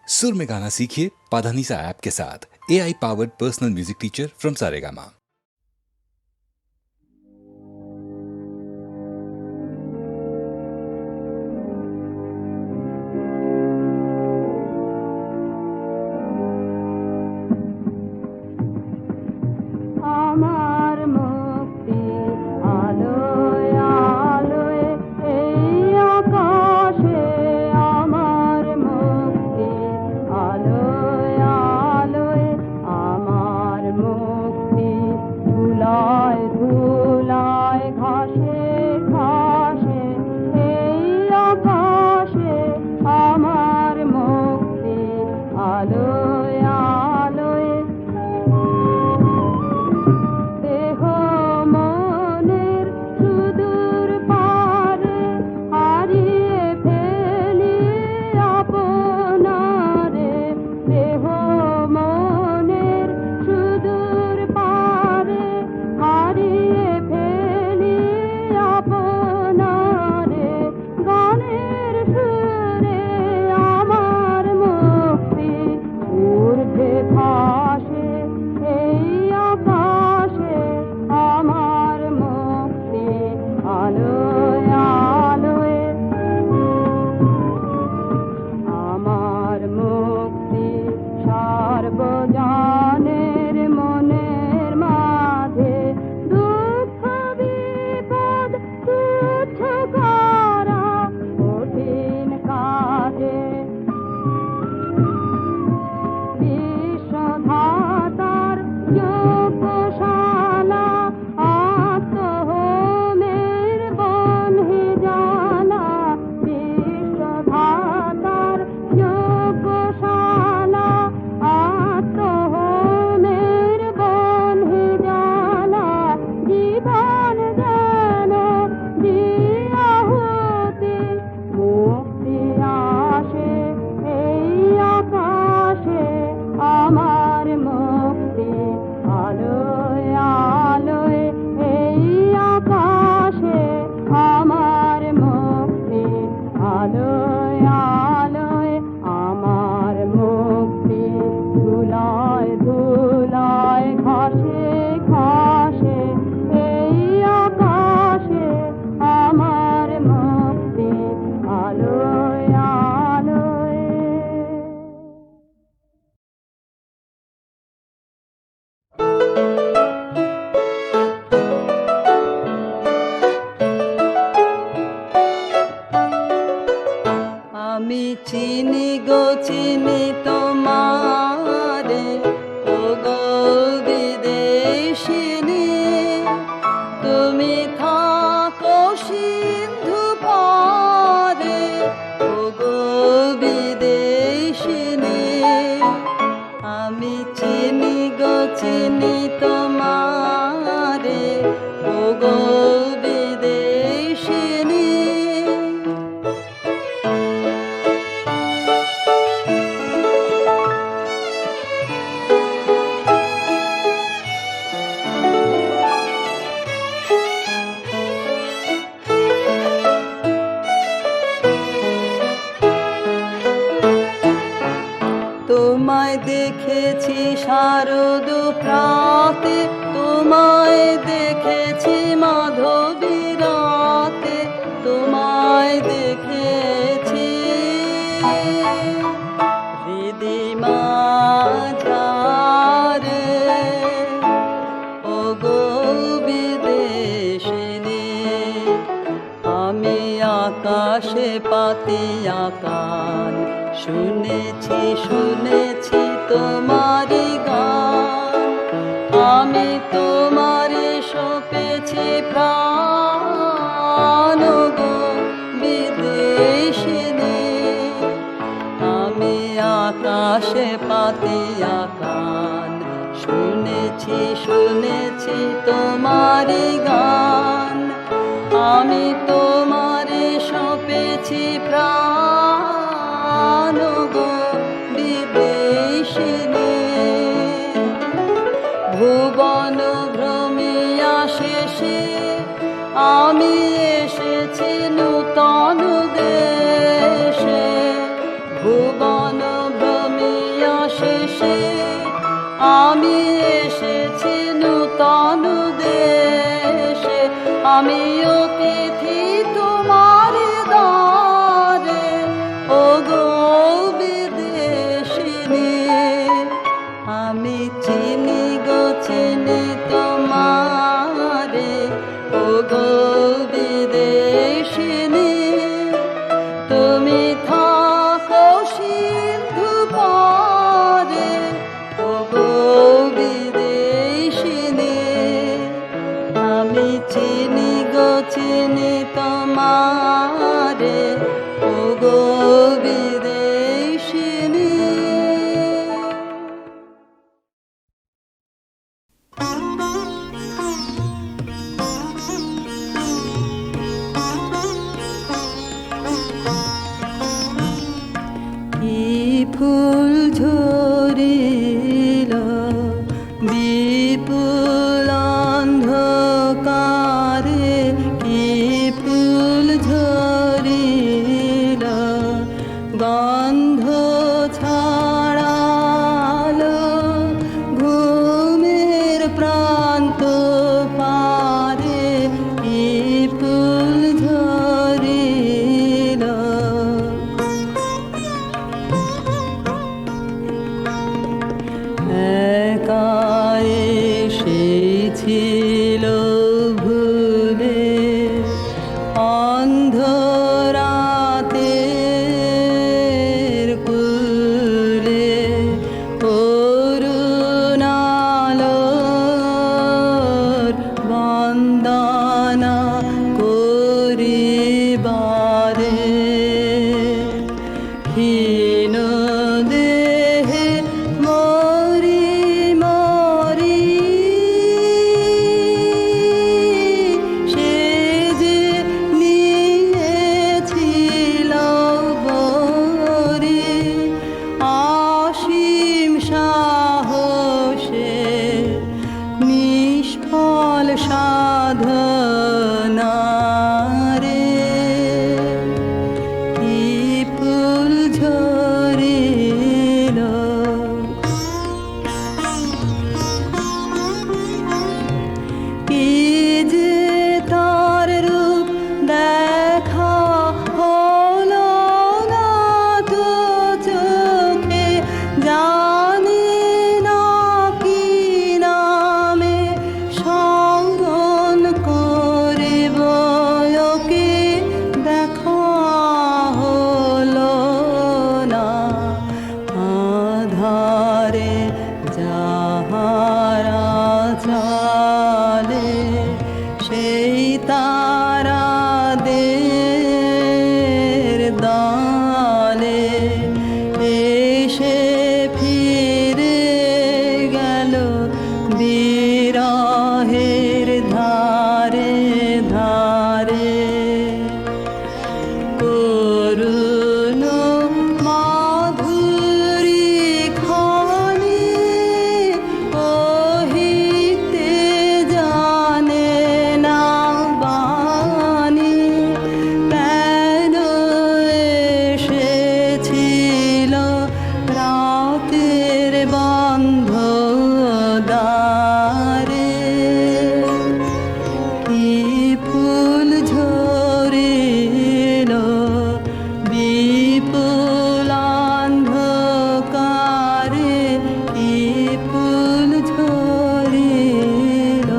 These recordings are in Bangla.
सुर में गाना सीखिए पाधानीसा ऐप के साथ। AI powered personal music teacher from Saregama. তোমায় দেখেছি শারদ প্রাতে, তোমায় দেখেছি মাধবী রাতে, তোমায় দেখেছি হৃদি মাঝারে ওগো বিদেশিনী। আমি আকাশে পাতিয়া কান, শুনেছি শুনেছি তোমারি গান। আমি তোমারে সপেছি প্রাণ গো বিদেশিনী। আমি আকাশে পাতিয়া কান, শুনেছি শুনেছি তোমারি গান। আমি তোমারে সপেছি প্রাণ গো বিদেশিনী। ভুবন ভ্রমিয়া শেষে আমি এসেছি নূতন দেশে। ভুবন ভ্রমিয়া আমি এসেছি নূতন দেশে, আমি অতিথি তোমার দ্বারে, ও গো বিদেশিনী। আমি চিনি গো চিনি তোমারে, ও গো বিদেশিনী। তুমি থাকো সিন্ধু পারে, ও গো বিদেশিনী। আমি চিনি গো চিনি তোমারে, ও গো বিদেশিনী। কি ফুল ঝরিল বিপুল অন্ধকারে, কি ফুল ঝরিল গন্ধ ছড়ালো ঘুমের প্রান্ত পারে, কি ফুল ঝরিল। একা এসেছিল ভুলে অন্ধরাতের কুলে, করুণালোর বন্দনা করিবারে। হীন দেহে মরি মরি, সে যে নিয়েছিল বরি, অসীম সাহসে নিষ্ফল সাধনারে, কি ফুল ঝরিল। কি যে তার রূপ দেখা হলো না তো চোখে, জানি না কি নামে স্মরণ করিব ওকে, দেখা হলো না। আধারে যাহারা চলে, সেই তারাদের দলে এসে ফিরে গেল বিরহের ধারে ধারে। করুণ মাধুরী খানি কহিতে জানে না বাণী, কেন এসেছিল রাতের বন্ধ দ্বারে, কি ফুল ঝরিল বিপুল অন্ধকারে, কি ফুল ঝরিল।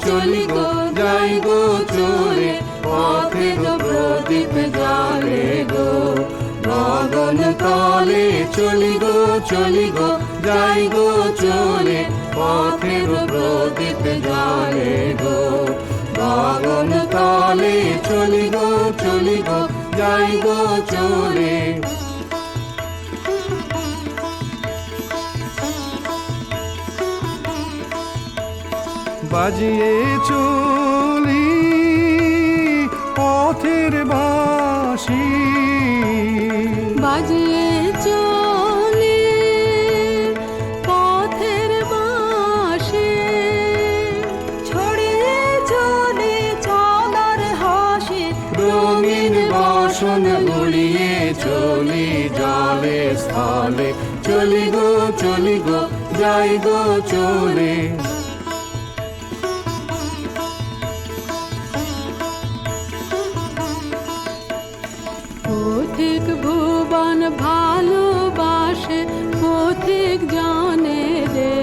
চলি গো যাই গো চলে, পথের প্রদীপ জ্বলে গো গগন তলে। চলি গো যাই গো চলে, পথের প্রদীপ জ্বলে গো গগন তলে। চলি গো যাই গো চলে। বাজিয়ে চলি পথের বাঁশি, বাজিয়ে চলি জলে স্থলে চলি গো যাই গো চলে। পথিক ভুবন ভালোবাসে পথিক জানে রে,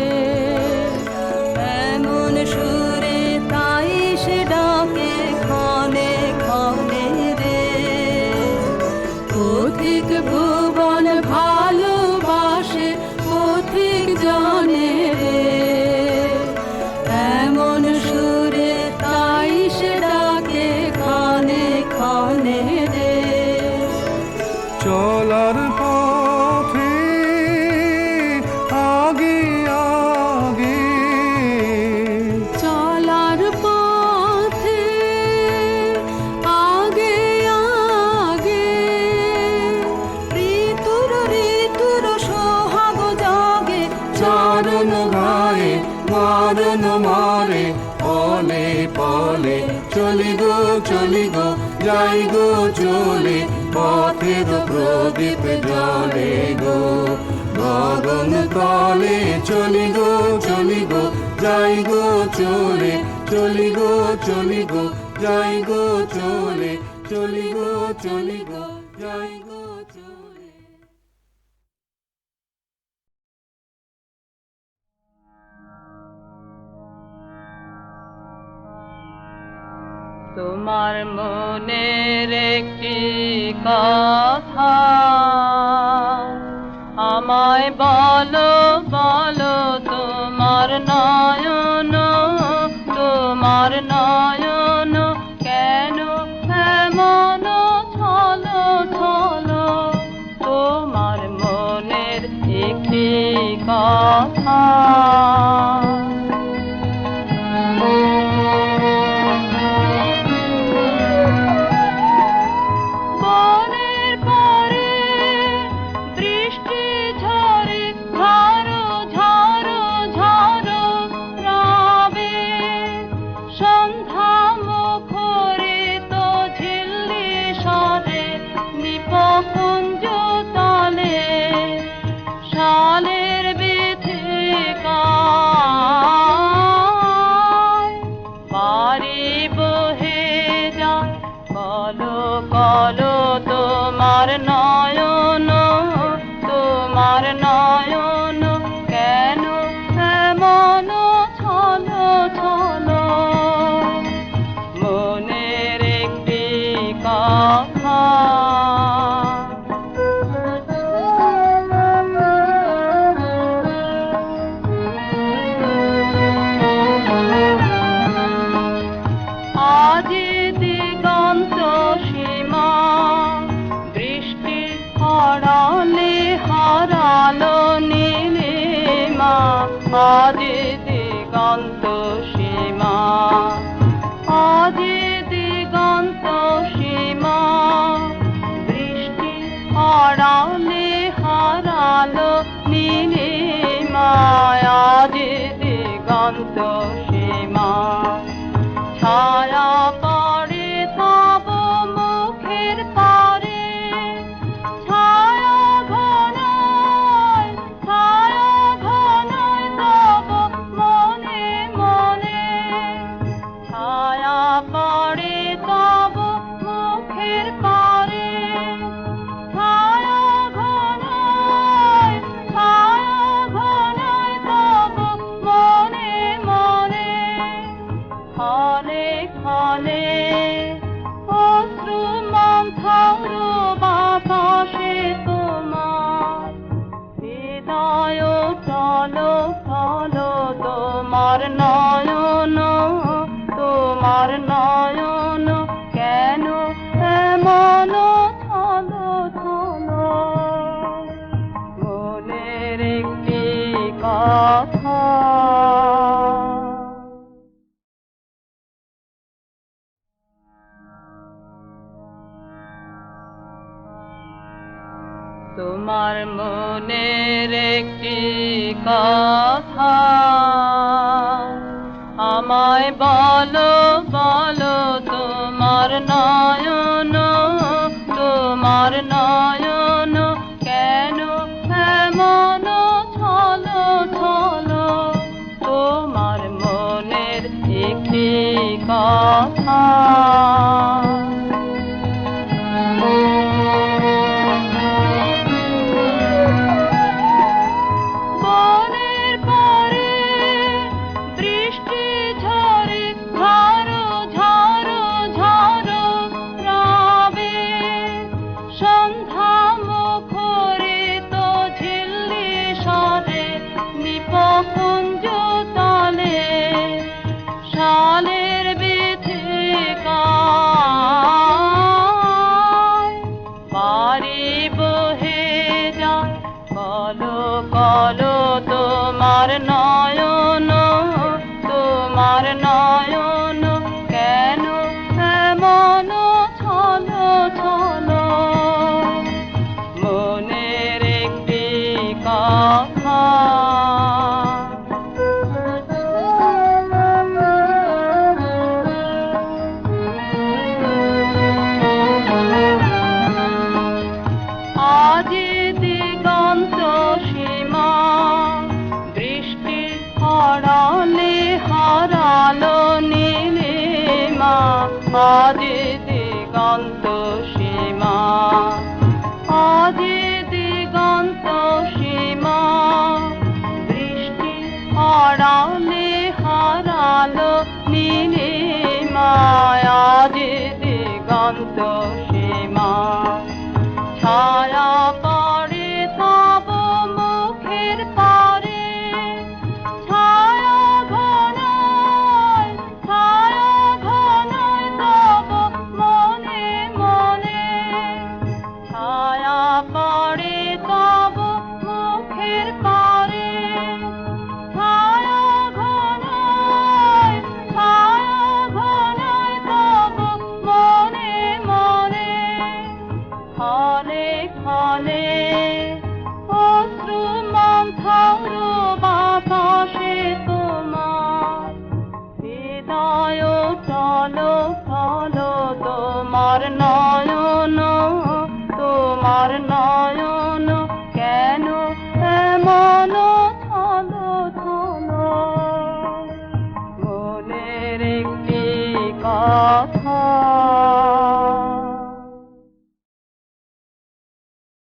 এমন সুরে তাই সে ডাকে ক্ষণে ক্ষণে রে। পথিক ভুবন ভালোবাসে পথিক জানে রে, এমন সুরে তাই সে ডাকে ক্ষণে ক্ষণে রে। চলার পথে আগে আগে, চলার পথে আগে আগে, ঋতুর ঋতুর সোহাগ জাগে চরণ গায়ে মারণ মারে পলে পলে চলি গো যাই গো চলে। পথের প্রদীপ জলে গো গগন তলে চলি গো যাই গো চলে। চলি গো যাই গো চলে। চলি গো যাই গো চলে। তোমার মনের একটি কথা আমায় বলো বলো, তোমার নয়ন কেন এমন ছলো ছলো। তোমার মনের একটি কথা বলো তোমার নয়ন কেন এমন ছলো ছলো। মনের একটি কথা আজ দিগন্ত সীমা বৃষ্টি হারালে হারালো নীলিমা। আজ দিগন্ত সীমা বৃষ্টি হারালে হারালো নীলিমা। আজ দিগন্ত সীমা ছায়া পড়ে তব মুখের পারে, ছায়া ঘনায় তব মনে মনে। ছায়া পড়ে তব মুখের পারে, ছায়া ঘনায় তব মনে মনে। ক্ষণে ক্ষণে অশ্রু মন্থর বাতাসে তোমার হৃদয় চলো চলো। তোমার নয়ন কেন এমন ছলো ছলো। মনের একটি কথা তোমার মনের একটি কথা আমায় বলো বলো, তোমার নয়ন কেন বলো তোমার নয়ন কেন এমন ছলো ছলো মনের একটি কথা আজ দিগন্ত সীমা বৃষ্টি হারালে হারালো নীলিমা আজ দিগন্ত সীমা আজ দিগন্ত সীমা বৃষ্টি হারালে হারালো নীলিমা আজ দিগন্ত সীমা ছায়া পড়ে তব মুখের পারে ছায়া ঘনায় তব মনে মনে ছায়া পড়ে তব মুখের পারে ছায়া ঘনায় তব মনে মনে ক্ষণে ক্ষণে অশ্রু মন্থর বাতাসে তোমার হৃদয় চলো চলো তোমার নয়ন